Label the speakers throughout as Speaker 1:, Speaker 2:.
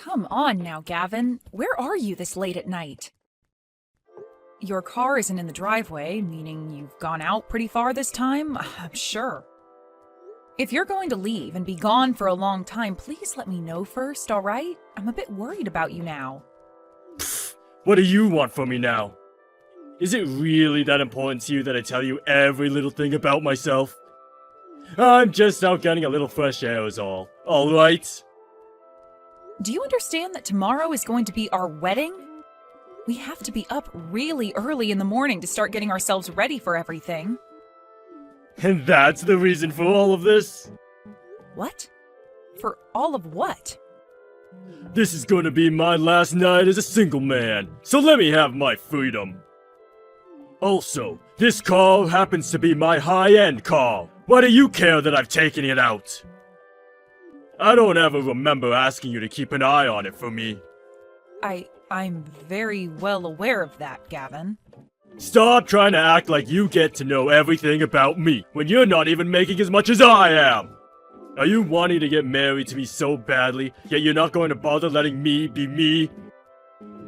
Speaker 1: Come on now, Gavin. Where are you this late at night? Your car isn't in the driveway, meaning you've gone out pretty far this time, I'm sure. If you're going to leave and be gone for a long time, please let me know first, alright? I'm a bit worried about you now.
Speaker 2: What do you want from me now? Is it really that important to you that I tell you every little thing about myself? I'm just out getting a little fresh air is all. Alright?
Speaker 1: Do you understand that tomorrow is going to be our wedding? We have to be up really early in the morning to start getting ourselves ready for everything.
Speaker 2: And that's the reason for all of this?
Speaker 1: What? For all of what?
Speaker 2: This is gonna be my last night as a single man, so let me have my freedom. Also, this car happens to be my high-end car. Why do you care that I've taken it out? I don't ever remember asking you to keep an eye on it for me.
Speaker 1: I'm very well aware of that, Gavin.
Speaker 2: Stop trying to act like you get to know everything about me when you're not even making as much as I am. Are you wanting to get married to me so badly, yet you're not going to bother letting me be me?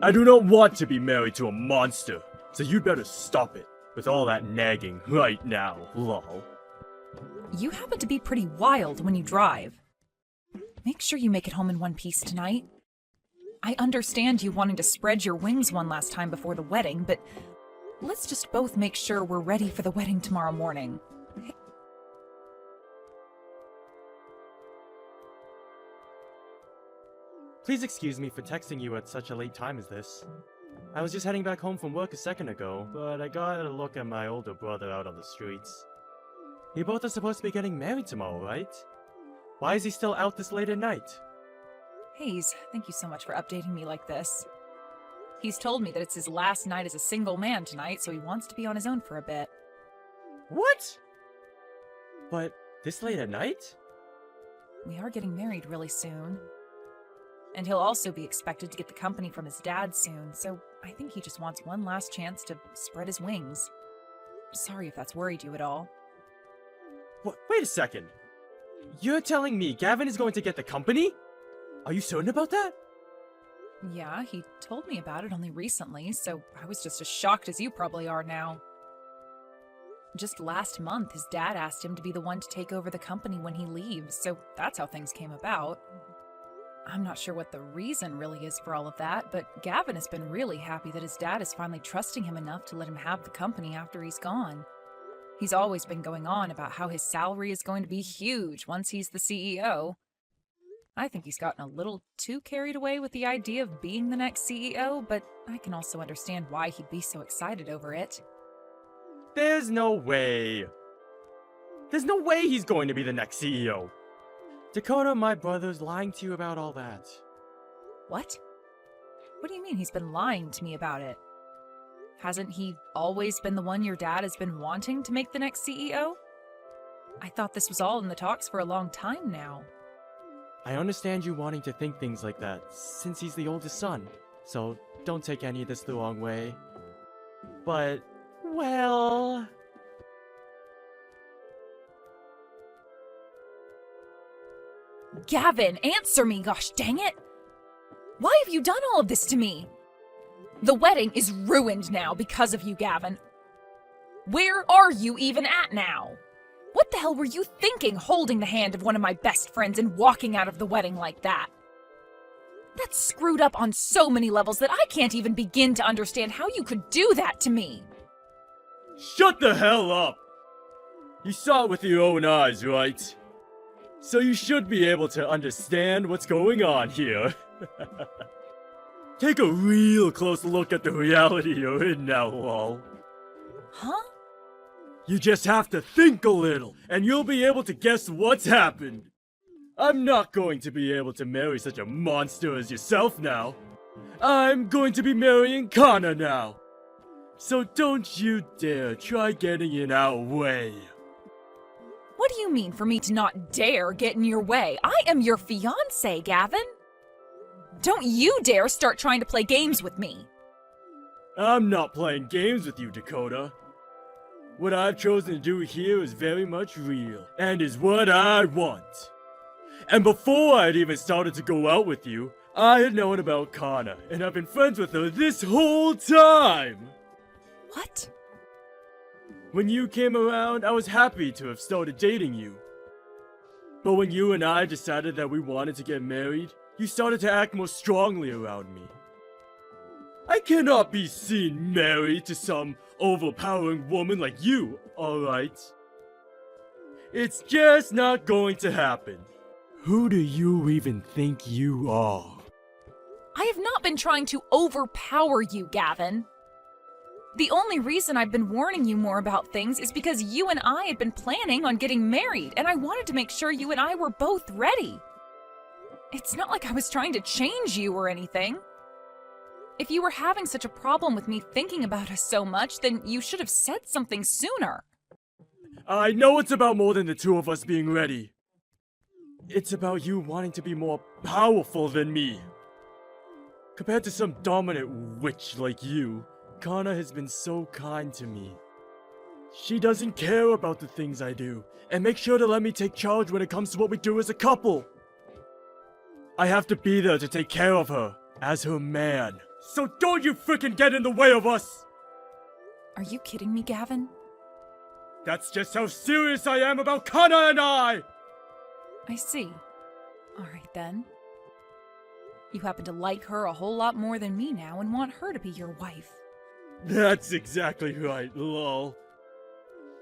Speaker 2: I do not want to be married to a monster, so you'd better stop it with all that nagging right now, lol.
Speaker 1: You happen to be pretty wild when you drive. Make sure you make it home in one piece tonight. I understand you wanting to spread your wings one last time before the wedding, but let's just both make sure we're ready for the wedding tomorrow morning.
Speaker 2: Please excuse me for texting you at such a late time as this. I was just heading back home from work a second ago, but I got a look at my older brother out on the streets. You both are supposed to be getting married tomorrow, right? Why is he still out this late at night?
Speaker 1: Hayes, thank you so much for updating me like this. He's told me that it's his last night as a single man tonight, so he wants to be on his own for a bit.
Speaker 2: What? But this late at night?
Speaker 1: We are getting married really soon. And he'll also be expected to get the company from his dad soon, so I think he just wants one last chance to spread his wings. Sorry if that's worried you at all.
Speaker 2: Wait a second. You're telling me Gavin is going to get the company? Are you certain about that?
Speaker 1: Yeah, he told me about it only recently, so I was just as shocked as you probably are now. Just last month, his dad asked him to be the one to take over the company when he leaves, so that's how things came about. I'm not sure what the reason really is for all of that, but Gavin has been really happy that his dad is finally trusting him enough to let him have the company after he's gone. He's always been going on about how his salary is going to be huge once he's the CEO. I think he's gotten a little too carried away with the idea of being the next CEO, but I can also understand why he'd be so excited over it.
Speaker 2: There's no way. There's no way he's going to be the next CEO. Dakota, my brother's lying to you about all that.
Speaker 1: What? What do you mean he's been lying to me about it? Hasn't he always been the one your dad has been wanting to make the next CEO? I thought this was all in the talks for a long time now.
Speaker 2: I understand you wanting to think things like that, since he's the oldest son, so don't take any of this the wrong way. But, well...
Speaker 1: Gavin, answer me, gosh dang it! Why have you done all of this to me? The wedding is ruined now because of you, Gavin. Where are you even at now? What the hell were you thinking, holding the hand of one of my best friends and walking out of the wedding like that? That's screwed up on so many levels that I can't even begin to understand how you could do that to me.
Speaker 2: Shut the hell up! You saw it with your own eyes, right? So you should be able to understand what's going on here. Take a real close look at the reality you're in now, lol.
Speaker 1: Huh?
Speaker 2: You just have to think a little, and you'll be able to guess what's happened. I'm not going to be able to marry such a monster as yourself now. I'm going to be marrying Kana now. So don't you dare try getting in our way.
Speaker 1: What do you mean for me to not dare get in your way? I am your fiancé, Gavin. Don't you dare start trying to play games with me.
Speaker 2: I'm not playing games with you, Dakota. What I've chosen to do here is very much real, and is what I want. And before I had even started to go out with you, I had known about Kana, and I've been friends with her this whole time!
Speaker 1: What?
Speaker 2: When you came around, I was happy to have started dating you. But when you and I decided that we wanted to get married, you started to act more strongly around me. I cannot be seen married to some overpowering woman like you, alright? It's just not going to happen. Who do you even think you are?
Speaker 1: I have not been trying to overpower you, Gavin. The only reason I've been warning you more about things is because you and I had been planning on getting married, and I wanted to make sure you and I were both ready. It's not like I was trying to change you or anything. If you were having such a problem with me thinking about us so much, then you should have said something sooner.
Speaker 2: I know it's about more than the two of us being ready. It's about you wanting to be more powerful than me. Compared to some dominant witch like you, Kana has been so kind to me. She doesn't care about the things I do, and makes sure to let me take charge when it comes to what we do as a couple. I have to be there to take care of her, as her man. So don't you frickin' get in the way of us!
Speaker 1: Are you kidding me, Gavin?
Speaker 2: That's just how serious I am about Kana and I!
Speaker 1: I see. Alright then. You happen to like her a whole lot more than me now and want her to be your wife.
Speaker 2: That's exactly right, lol.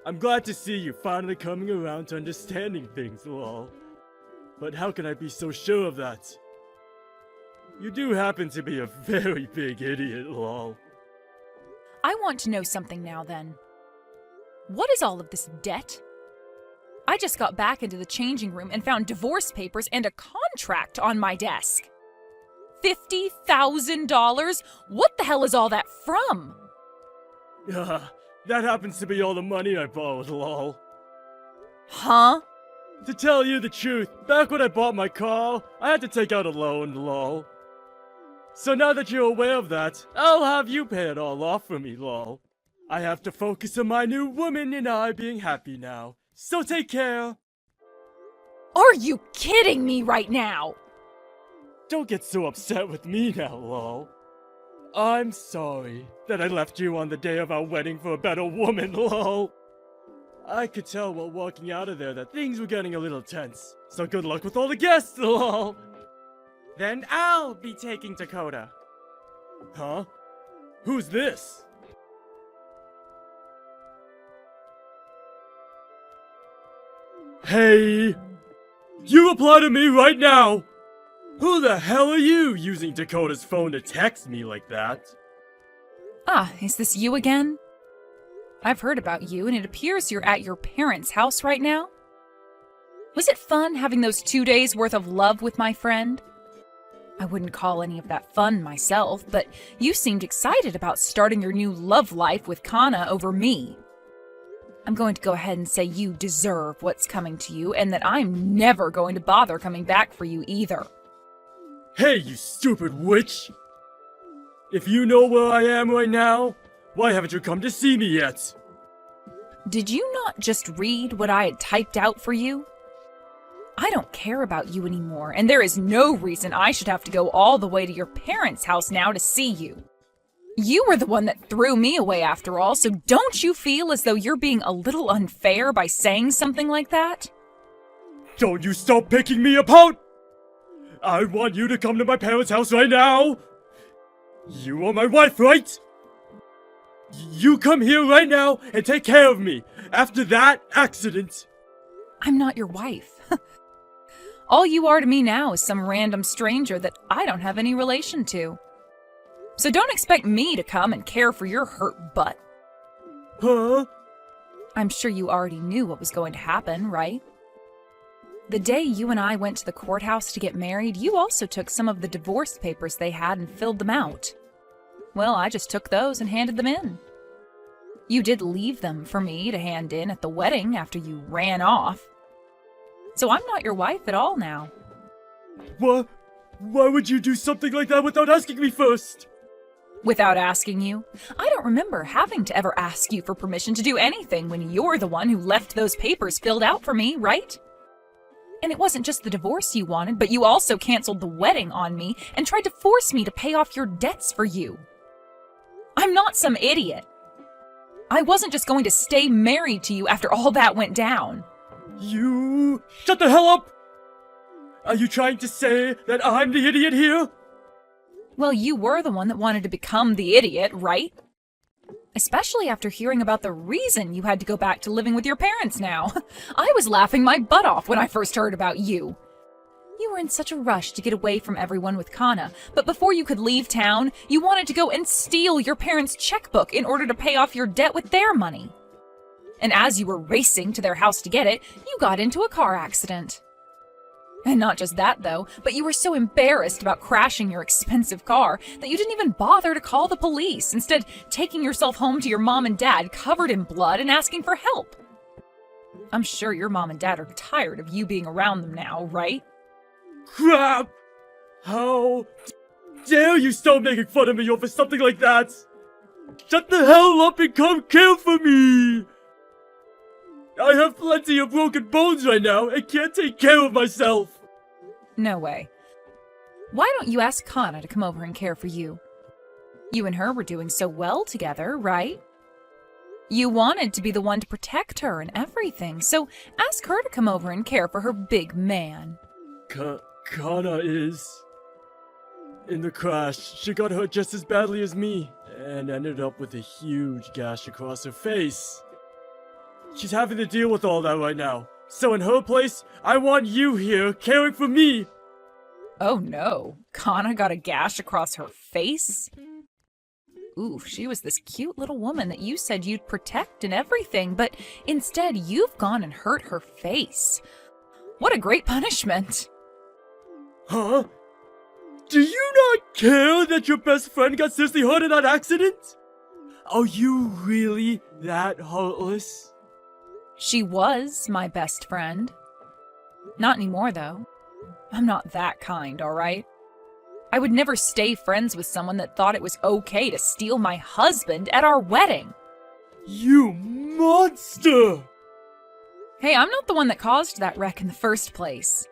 Speaker 2: I'm glad to see you finally coming around to understanding things, lol. But how can I be so sure of that? You do happen to be a very big idiot, lol.
Speaker 1: I want to know something now then. What is all of this debt? I just got back into the changing room and found divorce papers and a contract on my desk. $50,000? What the hell is all that from?
Speaker 2: That happens to be all the money I borrowed, lol.
Speaker 1: Huh?
Speaker 2: To tell you the truth, back when I bought my car, I had to take out a loan, lol. So now that you're aware of that, I'll have you pay it all off for me, lol. I have to focus on my new woman and I being happy now. So take care.
Speaker 1: Are you kidding me right now?
Speaker 2: Don't get so upset with me now, lol. I'm sorry that I left you on the day of our wedding for a better woman, lol. I could tell while walking out of there that things were getting a little tense. So good luck with all the guests, lol. Then I'll be taking Dakota. Huh? Who's this? Hey! You reply to me right now! Who the hell are you using Dakota's phone to text me like that?
Speaker 1: Ah, is this you again? I've heard about you, and it appears you're at your parents' house right now. Was it fun having those 2 days worth of love with my friend? I wouldn't call any of that fun myself, but you seemed excited about starting your new love life with Kana over me. I'm going to go ahead and say you deserve what's coming to you, and that I'm never going to bother coming back for you either.
Speaker 2: Hey, you stupid witch! If you know where I am right now, why haven't you come to see me yet?
Speaker 1: Did you not just read what I had typed out for you? I don't care about you anymore, and there is no reason I should have to go all the way to your parents' house now to see you. You were the one that threw me away after all, so don't you feel as though you're being a little unfair by saying something like that?
Speaker 2: Don't you stop picking me apart! I want you to come to my parents' house right now! You are my wife, right? You come here right now and take care of me after that accident.
Speaker 1: I'm not your wife. All you are to me now is some random stranger that I don't have any relation to. So don't expect me to come and care for your hurt butt.
Speaker 2: Huh?
Speaker 1: I'm sure you already knew what was going to happen, right? The day you and I went to the courthouse to get married, you also took some of the divorce papers they had and filled them out. Well, I just took those and handed them in. You did leave them for me to hand in at the wedding after you ran off. So I'm not your wife at all now.
Speaker 2: What? Why would you do something like that without asking me first?
Speaker 1: Without asking you? I don't remember having to ever ask you for permission to do anything when you're the one who left those papers filled out for me, right? And it wasn't just the divorce you wanted, but you also canceled the wedding on me and tried to force me to pay off your debts for you. I'm not some idiot. I wasn't just going to stay married to you after all that went down.
Speaker 2: You... Shut the hell up! Are you trying to say that I'm the idiot here?
Speaker 1: Well, you were the one that wanted to become the idiot, right? Especially after hearing about the reason you had to go back to living with your parents now. I was laughing my butt off when I first heard about you. You were in such a rush to get away from everyone with Kana, but before you could leave town, you wanted to go and steal your parents' checkbook in order to pay off your debt with their money. And as you were racing to their house to get it, you got into a car accident. And not just that, though, but you were so embarrassed about crashing your expensive car that you didn't even bother to call the police, instead taking yourself home to your mom and dad covered in blood and asking for help. I'm sure your mom and dad are tired of you being around them now, right?
Speaker 2: Crap! How dare you start making fun of me over something like that? Shut the hell up and come care for me! I have plenty of broken bones right now and can't take care of myself!
Speaker 1: No way. Why don't you ask Kana to come over and care for you? You and her were doing so well together, right? You wanted to be the one to protect her and everything, so ask her to come over and care for her big man.
Speaker 2: Kana is... in the crash. She got hurt just as badly as me and ended up with a huge gash across her face. She's having to deal with all that right now. So in her place, I want you here caring for me.
Speaker 1: Oh no, Kana got a gash across her face? Oof, she was this cute little woman that you said you'd protect and everything, but instead you've gone and hurt her face. What a great punishment.
Speaker 2: Huh? Do you not care that your best friend got seriously hurt in that accident? Are you really that heartless?
Speaker 1: She was my best friend. Not anymore, though. I'm not that kind, all right? I would never stay friends with someone that thought it was okay to steal my husband at our wedding.
Speaker 2: You monster!
Speaker 1: Hey, I'm not the one that caused that wreck in the first place.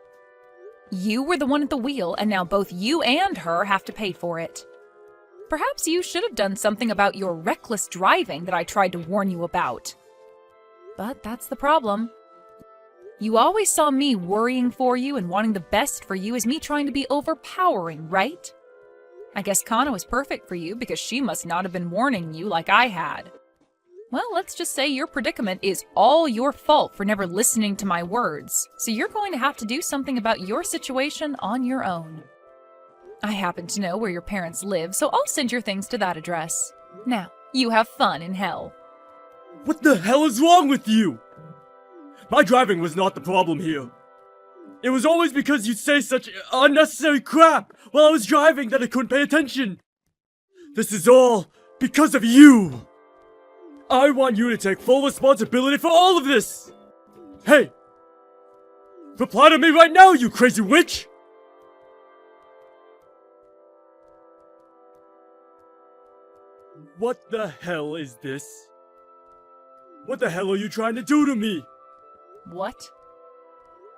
Speaker 1: You were the one at the wheel, and now both you and her have to pay for it. Perhaps you should have done something about your reckless driving that I tried to warn you about. But that's the problem. You always saw me worrying for you and wanting the best for you as me trying to be overpowering, right? I guess Kana was perfect for you because she must not have been warning you like I had. Well, let's just say your predicament is all your fault for never listening to my words, so you're going to have to do something about your situation on your own. I happen to know where your parents live, so I'll send your things to that address. Now, you have fun in hell.
Speaker 2: What the hell is wrong with you? My driving was not the problem here. It was always because you'd say such unnecessary crap while I was driving that I couldn't pay attention. This is all because of you. I want you to take full responsibility for all of this. Hey, reply to me right now, you crazy witch! What the hell is this? What the hell are you trying to do to me?
Speaker 1: What?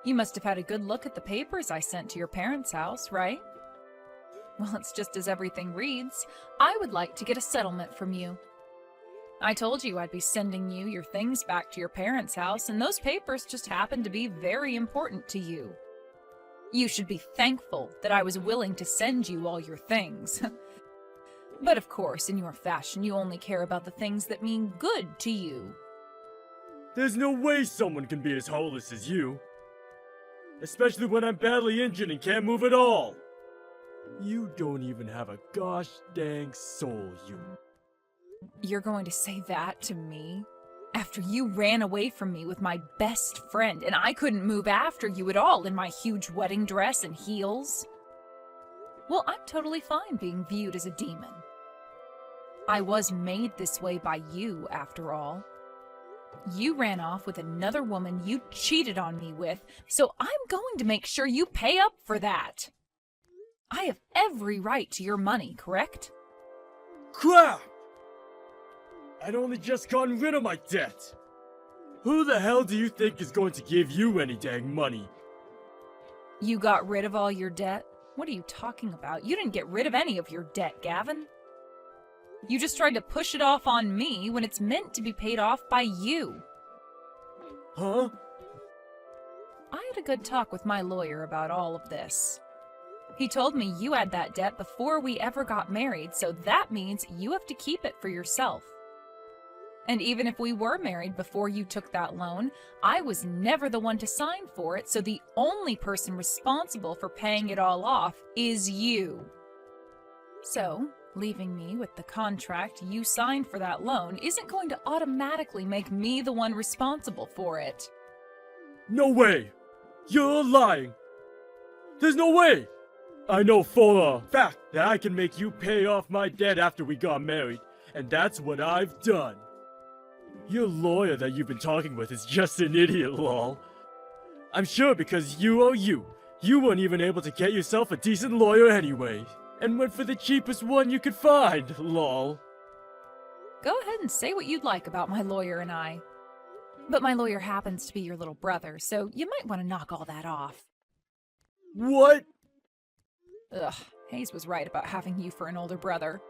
Speaker 1: You must have had a good look at the papers I sent to your parents' house, right? Well, it's just as everything reads. I would like to get a settlement from you. I told you I'd be sending you your things back to your parents' house, and those papers just happened to be very important to you. You should be thankful that I was willing to send you all your things. But of course, in your fashion, you only care about the things that mean good to you.
Speaker 2: There's no way someone can be as heartless as you. Especially when I'm badly injured and can't move at all. You don't even have a gosh dang soul, you.
Speaker 1: You're going to say that to me? After you ran away from me with my best friend and I couldn't move after you at all in my huge wedding dress and heels? Well, I'm totally fine being viewed as a demon. I was made this way by you, after all. You ran off with another woman you cheated on me with, so I'm going to make sure you pay up for that. I have every right to your money, correct?
Speaker 2: Crap! I'd only just gotten rid of my debt. Who the hell do you think is going to give you any dang money?
Speaker 1: You got rid of all your debt? What are you talking about? You didn't get rid of any of your debt, Gavin. You just tried to push it off on me when it's meant to be paid off by you.
Speaker 2: Huh?
Speaker 1: I had a good talk with my lawyer about all of this. He told me you had that debt before we ever got married, so that means you have to keep it for yourself. And even if we were married before you took that loan, I was never the one to sign for it, so the only person responsible for paying it all off is you. So, leaving me with the contract you signed for that loan isn't going to automatically make me the one responsible for it.
Speaker 2: No way! You're lying! There's no way! I know for a fact that I can make you pay off my debt after we got married, and that's what I've done. Your lawyer that you've been talking with is just an idiot, lol. I'm sure because you weren't even able to get yourself a decent lawyer anyway, and went for the cheapest one you could find, lol.
Speaker 1: Go ahead and say what you'd like about my lawyer and I. But my lawyer happens to be your little brother, so you might want to knock all that off.
Speaker 2: What?
Speaker 1: Ugh, Hayes was right about having you for an older brother.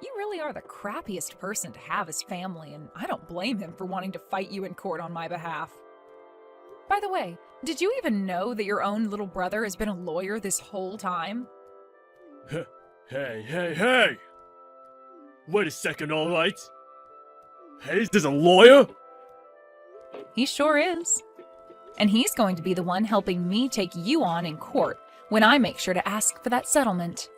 Speaker 1: You really are the crappiest person to have as family, and I don't blame him for wanting to fight you in court on my behalf. By the way, did you even know that your own little brother has been a lawyer this whole time?
Speaker 2: Hey! Wait a second, alright? Hayes is a lawyer?
Speaker 1: He sure is. And he's going to be the one helping me take you on in court when I make sure to ask for that settlement.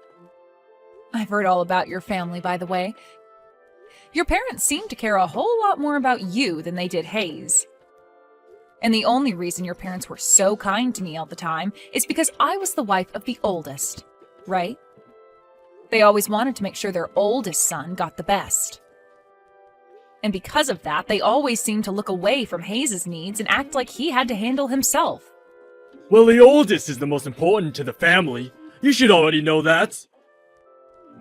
Speaker 1: I've heard all about your family, by the way. Your parents seem to care a whole lot more about you than they did Hayes. And the only reason your parents were so kind to me all the time is because I was the wife of the oldest, right? They always wanted to make sure their oldest son got the best. And because of that, they always seemed to look away from Hayes' needs and act like he had to handle himself.
Speaker 2: Well, the oldest is the most important to the family. You should already know that.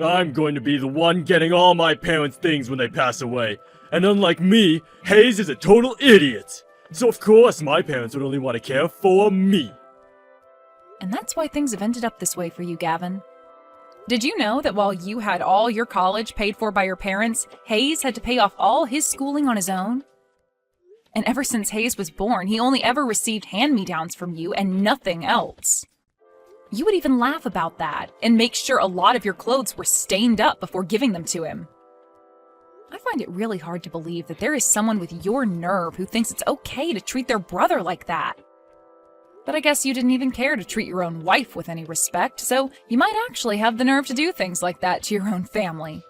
Speaker 2: I'm going to be the one getting all my parents' things when they pass away. And unlike me, Hayes is a total idiot. So of course my parents would only want to care for me.
Speaker 1: And that's why things have ended up this way for you, Gavin. Did you know that while you had all your college paid for by your parents, Hayes had to pay off all his schooling on his own? And ever since Hayes was born, he only ever received hand-me-downs from you and nothing else. You would even laugh about that and make sure a lot of your clothes were stained up before giving them to him. I find it really hard to believe that there is someone with your nerve who thinks it's okay to treat their brother like that. But I guess you didn't even care to treat your own wife with any respect, so you might actually have the nerve to do things like that to your own family.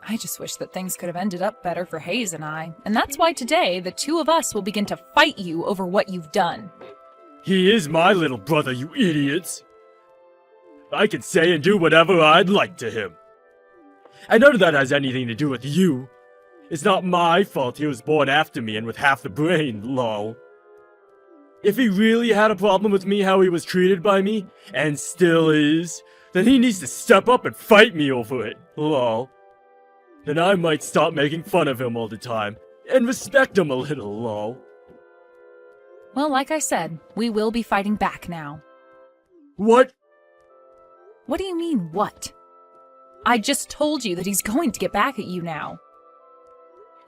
Speaker 1: I just wish that things could have ended up better for Hayes and I, and that's why today the two of us will begin to fight you over what you've done.
Speaker 2: He is my little brother, you idiots. I can say and do whatever I'd like to him. And none of that has anything to do with you. It's not my fault he was born after me and with half the brain, lol. If he really had a problem with me how he was treated by me, and still is, then he needs to step up and fight me over it, lol. Then I might stop making fun of him all the time, and respect him a little, lol.
Speaker 1: Well, like I said, we will be fighting back now.
Speaker 2: What?
Speaker 1: What do you mean, what? I just told you that he's going to get back at you now.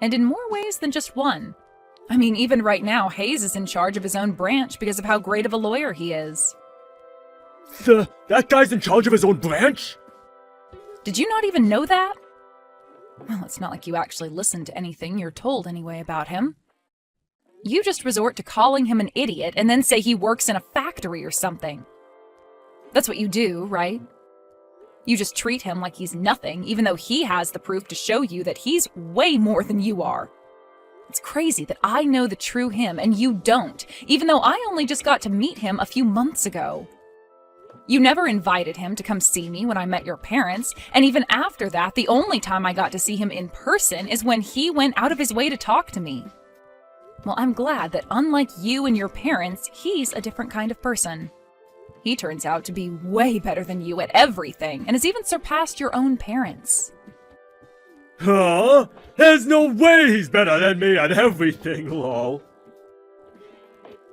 Speaker 1: And in more ways than just one. I mean, even right now, Hayes is in charge of his own branch because of how great of a lawyer he is.
Speaker 2: That guy's in charge of his own branch?
Speaker 1: Did you not even know that? Well, it's not like you actually listen to anything you're told anyway about him. You just resort to calling him an idiot and then say he works in a factory or something. That's what you do, right? You just treat him like he's nothing, even though he has the proof to show you that he's way more than you are. It's crazy that I know the true him and you don't, even though I only just got to meet him a few months ago. You never invited him to come see me when I met your parents, and even after that, the only time I got to see him in person is when he went out of his way to talk to me. Well, I'm glad that unlike you and your parents, he's a different kind of person. He turns out to be way better than you at everything, and has even surpassed your own parents.
Speaker 2: Huh? There's no way he's better than me at everything, lol.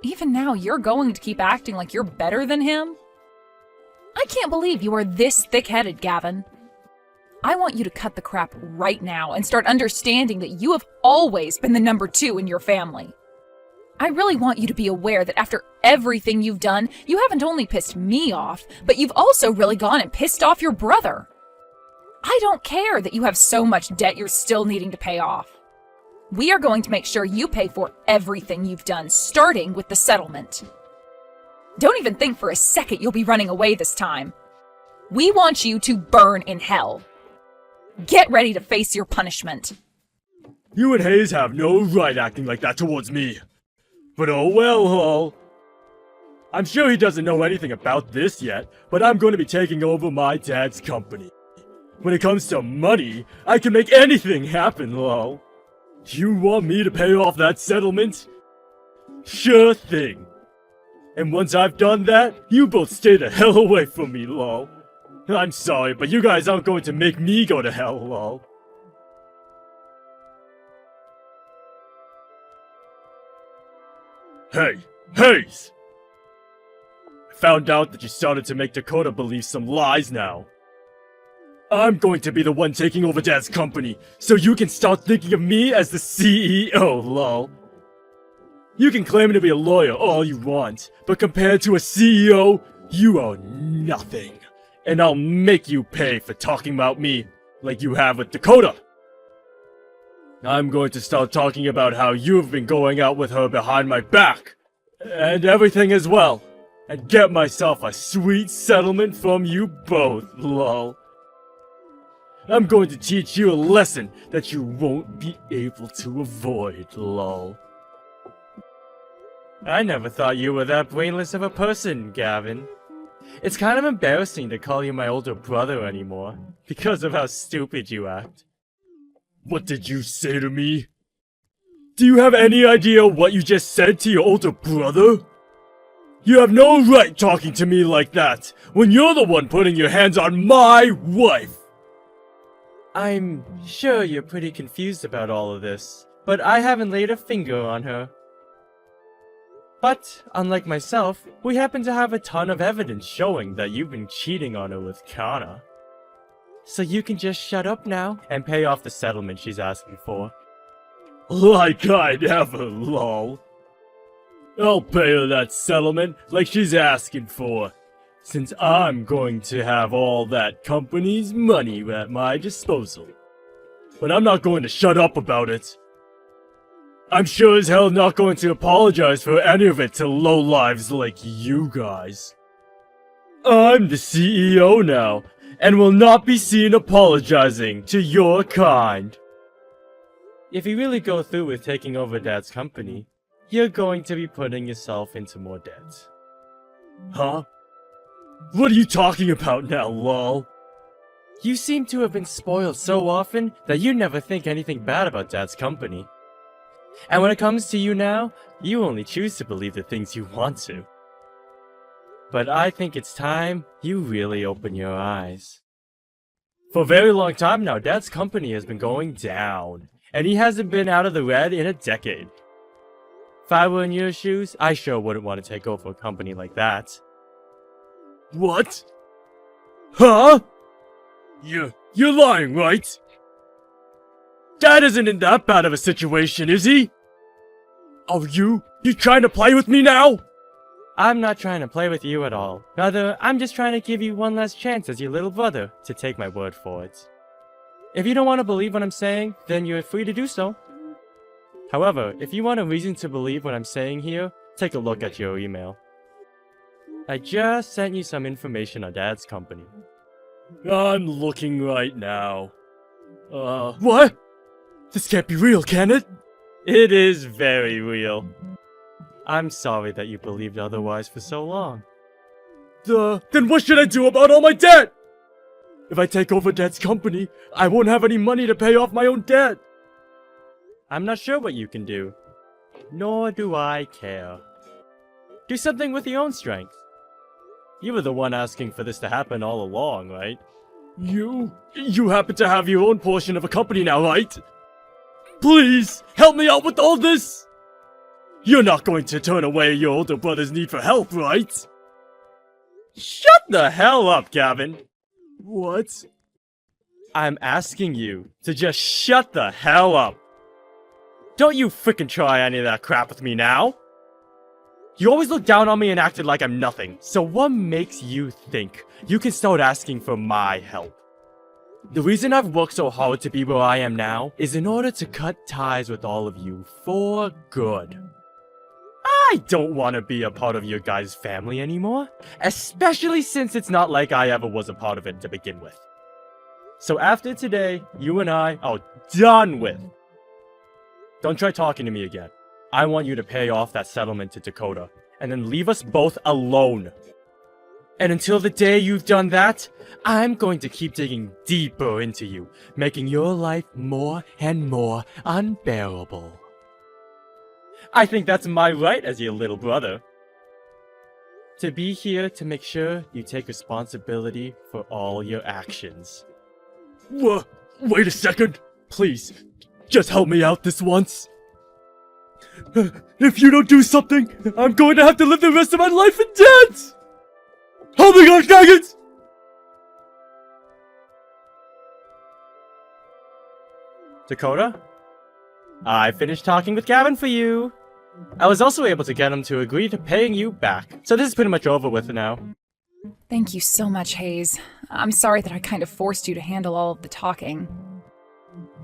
Speaker 1: Even now, you're going to keep acting like you're better than him? I can't believe you are this thick-headed, Gavin. I want you to cut the crap right now and start understanding that you have always been the number 2 in your family. I really want you to be aware that after everything you've done, you haven't only pissed me off, but you've also really gone and pissed off your brother. I don't care that you have so much debt you're still needing to pay off. We are going to make sure you pay for everything you've done, starting with the settlement. Don't even think for a second you'll be running away this time. We want you to burn in hell. Get ready to face your punishment.
Speaker 2: You and Hayes have no right acting like that towards me. But oh well, Hall. I'm sure he doesn't know anything about this yet, but I'm going to be taking over my dad's company. When it comes to money, I can make anything happen, lol. You want me to pay off that settlement? Sure thing. And once I've done that, you both stay the hell away from me, lol. I'm sorry, but you guys aren't going to make me go to hell, lol. Hey, Hayes! I found out that you started to make Dakota believe some lies now. I'm going to be the one taking over Dad's company, so you can start thinking of me as the CEO, lol. You can claim to be a lawyer all you want, but compared to a CEO, you are nothing. And I'll make you pay for talking about me like you have with Dakota. I'm going to start talking about how you've been going out with her behind my back, and everything as well, and get myself a sweet settlement from you both, lol. I'm going to teach you a lesson that you won't be able to avoid, lol. I never thought you were that brainless of a person, Gavin. It's kind of embarrassing to call you my older brother anymore, because of how stupid you act. What did you say to me? Do you have any idea what you just said to your older brother? You have no right talking to me like that, when you're the one putting your hands on my wife! I'm sure you're pretty confused about all of this, but I haven't laid a finger on her. But, unlike myself, we happen to have a ton of evidence showing that you've been cheating on her with Kana. So you can just shut up now and pay off the settlement she's asking for. Like I'd ever, lol. I'll pay her that settlement like she's asking for, since I'm going to have all that company's money at my disposal. But I'm not going to shut up about it. I'm sure as hell not going to apologize for any of it to lowlives like you guys. I'm the CEO now, and will not be seen apologizing to your kind. If you really go through with taking over Dad's company, you're going to be putting yourself into more debt. Huh? What are you talking about now, lol? You seem to have been spoiled so often that you never think anything bad about Dad's company. And when it comes to you now, you only choose to believe the things you want to. But I think it's time you really open your eyes. For a very long time now, Dad's company has been going down, and he hasn't been out of the red in a decade. If I were in your shoes, I sure wouldn't want to take over a company like that. What? Huh? You're lying, right? Dad isn't in that bad of a situation, is he? Are you trying to play with me now? I'm not trying to play with you at all. Rather, I'm just trying to give you one last chance as your little brother to take my word for it. If you don't want to believe what I'm saying, then you're free to do so. However, if you want a reason to believe what I'm saying here, take a look at your email. I just sent you some information on Dad's company. I'm looking right now. What? This can't be real, can it? It is very real. I'm sorry that you believed otherwise for so long. Then what should I do about all my debt? If I take over Dad's company, I won't have any money to pay off my own debt. I'm not sure what you can do. Nor do I care. Do something with your own strength. You were the one asking for this to happen all along, right? You happen to have your own portion of a company now, right? Please, help me out with all this! You're not going to turn away your older brother's need for help, right? Shut the hell up, Gavin. What? I'm asking you to just shut the hell up. Don't you frickin' try any of that crap with me now. You always look down on me and acted like I'm nothing, so what makes you think you can start asking for my help? The reason I've worked so hard to be where I am now is in order to cut ties with all of you for good. I don't want to be a part of your guys' family anymore, especially since it's not like I ever was a part of it to begin with. So after today, you and I are done with. Don't try talking to me again. I want you to pay off that settlement to Dakota, and then leave us both alone. And until the day you've done that, I'm going to keep digging deeper into you, making your life more and more unbearable. I think that's my right as your little brother. To be here to make sure you take responsibility for all your actions. Wait a second. Please, just help me out this once. If you don't do something, I'm going to have to live the rest of my life in debt! Help me, gosh dang it! Dakota? I finished talking with Gavin for you. I was also able to get him to agree to paying you back, so this is pretty much over with now.
Speaker 1: Thank you so much, Hayes. I'm sorry that I kind of forced you to handle all of the talking.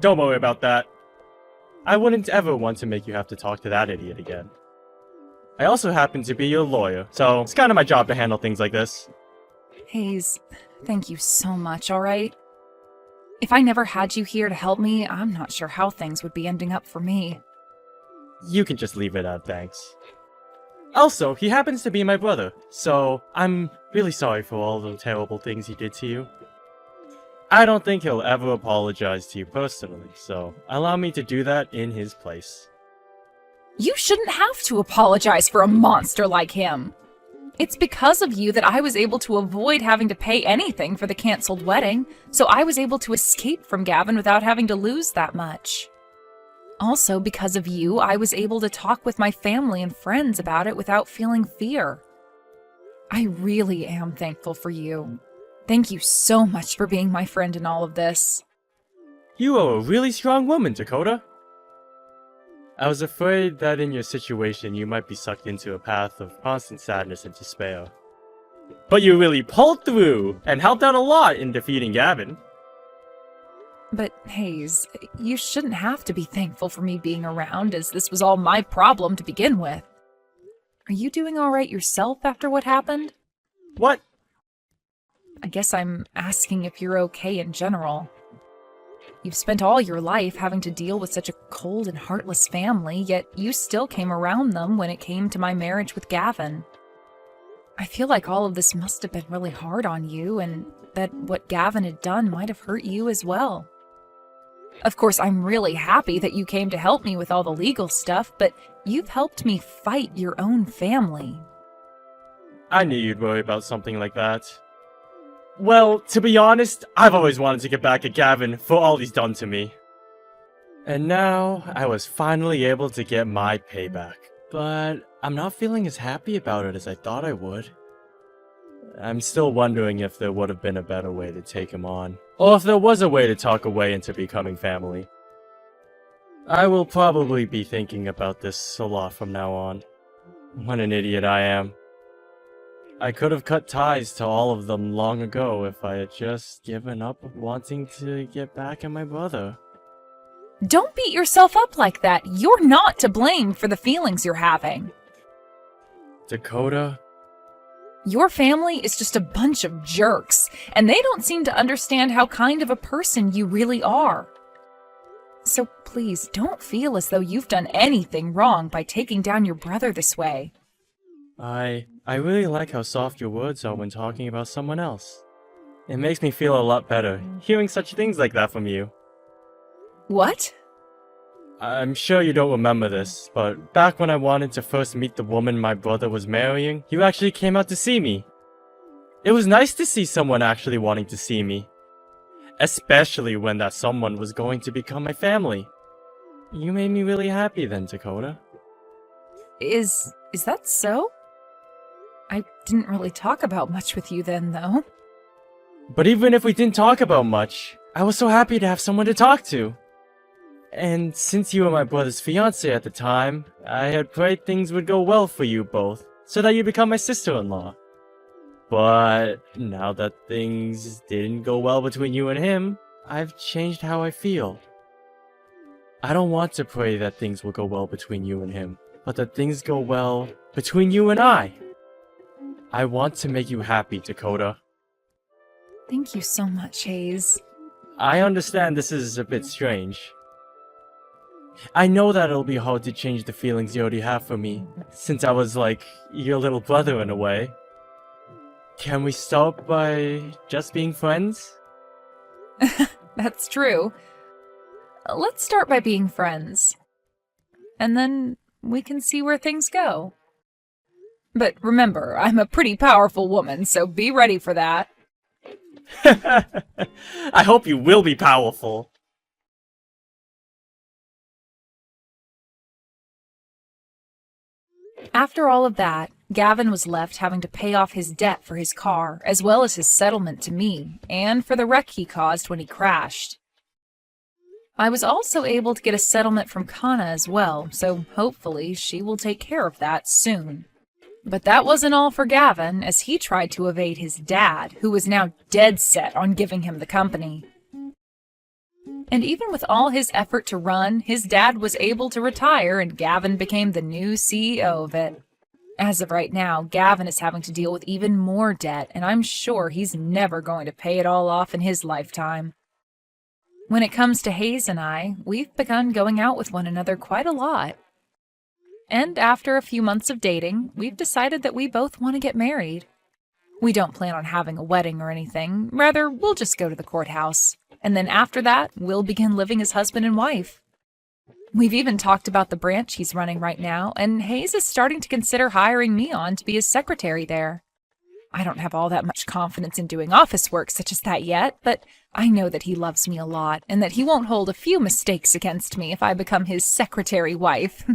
Speaker 2: Don't worry about that. I wouldn't ever want to make you have to talk to that idiot again. I also happen to be your lawyer, so it's kind of my job to handle things like this.
Speaker 1: Hayes, thank you so much, alright? If I never had you here to help me, I'm not sure how things would be ending up for me.
Speaker 2: You can just leave it at thanks. Also, he happens to be my brother, so I'm really sorry for all the terrible things he did to you. I don't think he'll ever apologize to you personally, so allow me to do that in his place.
Speaker 1: You shouldn't have to apologize for a monster like him. It's because of you that I was able to avoid having to pay anything for the canceled wedding, so I was able to escape from Gavin without having to lose that much. Also, because of you, I was able to talk with my family and friends about it without feeling fear. I really am thankful for you. Thank you so much for being my friend in all of this.
Speaker 2: You are a really strong woman, Dakota. I was afraid that in your situation you might be sucked into a path of constant sadness and despair. But you really pulled through and helped out a lot in defeating Gavin.
Speaker 1: But Hayes, you shouldn't have to be thankful for me being around, as this was all my problem to begin with. Are you doing all right yourself after what happened?
Speaker 2: What?
Speaker 1: I guess I'm asking if you're okay in general. You've spent all your life having to deal with such a cold and heartless family, yet you still came around them when it came to my marriage with Gavin. I feel like all of this must have been really hard on you, and that what Gavin had done might have hurt you as well. Of course, I'm really happy that you came to help me with all the legal stuff, but you've helped me fight your own family.
Speaker 2: I knew you'd worry about something like that. Well, to be honest, I've always wanted to get back at Gavin for all he's done to me. And now, I was finally able to get my payback. But I'm not feeling as happy about it as I thought I would. I'm still wondering if there would have been a better way to take him on. Or if there was a way to talk away into becoming family. I will probably be thinking about this a lot from now on. What an idiot I am. I could have cut ties to all of them long ago if I had just given up wanting to get back at my brother.
Speaker 1: Don't beat yourself up like that. You're not to blame for the feelings you're having.
Speaker 2: Dakota?
Speaker 1: Your family is just a bunch of jerks, and they don't seem to understand how kind of a person you really are. So please, don't feel as though you've done anything wrong by taking down your brother this way.
Speaker 2: I really like how soft your words are when talking about someone else. It makes me feel a lot better, hearing such things like that from you.
Speaker 1: What?
Speaker 2: I'm sure you don't remember this, but back when I wanted to first meet the woman my brother was marrying, you actually came out to see me. It was nice to see someone actually wanting to see me. Especially when that someone was going to become my family. You made me really happy then, Dakota.
Speaker 1: Is that so? I didn't really talk about much with you then, though.
Speaker 2: But even if we didn't talk about much, I was so happy to have someone to talk to. And since you were my brother's fiancé at the time, I had prayed things would go well for you both, so that you become my sister-in-law. But now that things didn't go well between you and him, I've changed how I feel. I don't want to pray that things will go well between you and him, but that things go well between you and I. I want to make you happy, Dakota.
Speaker 1: Thank you so much, Hayes.
Speaker 2: I understand this is a bit strange. I know that it'll be hard to change the feelings you already have for me, since I was like your little brother in a way. Can we start by just being friends?
Speaker 1: That's true. Let's start by being friends. And then we can see where things go. But remember, I'm a pretty powerful woman, so be ready for that.
Speaker 2: I hope you will be powerful.
Speaker 1: After all of that, Gavin was left having to pay off his debt for his car, as well as his settlement to me, and for the wreck he caused when he crashed. I was also able to get a settlement from Kana as well, so hopefully she will take care of that soon. But that wasn't all for Gavin, as he tried to evade his dad, who was now dead set on giving him the company. And even with all his effort to run, his dad was able to retire and Gavin became the new CEO of it. As of right now, Gavin is having to deal with even more debt, and I'm sure he's never going to pay it all off in his lifetime. When it comes to Hayes and I, we've begun going out with one another quite a lot. And after a few months of dating, we've decided that we both want to get married. We don't plan on having a wedding or anything, rather we'll just go to the courthouse. And then after that, we'll begin living as husband and wife. We've even talked about the branch he's running right now, and Hayes is starting to consider hiring me on to be his secretary there. I don't have all that much confidence in doing office work such as that yet, but I know that he loves me a lot, and that he won't hold a few mistakes against me if I become his secretary wife.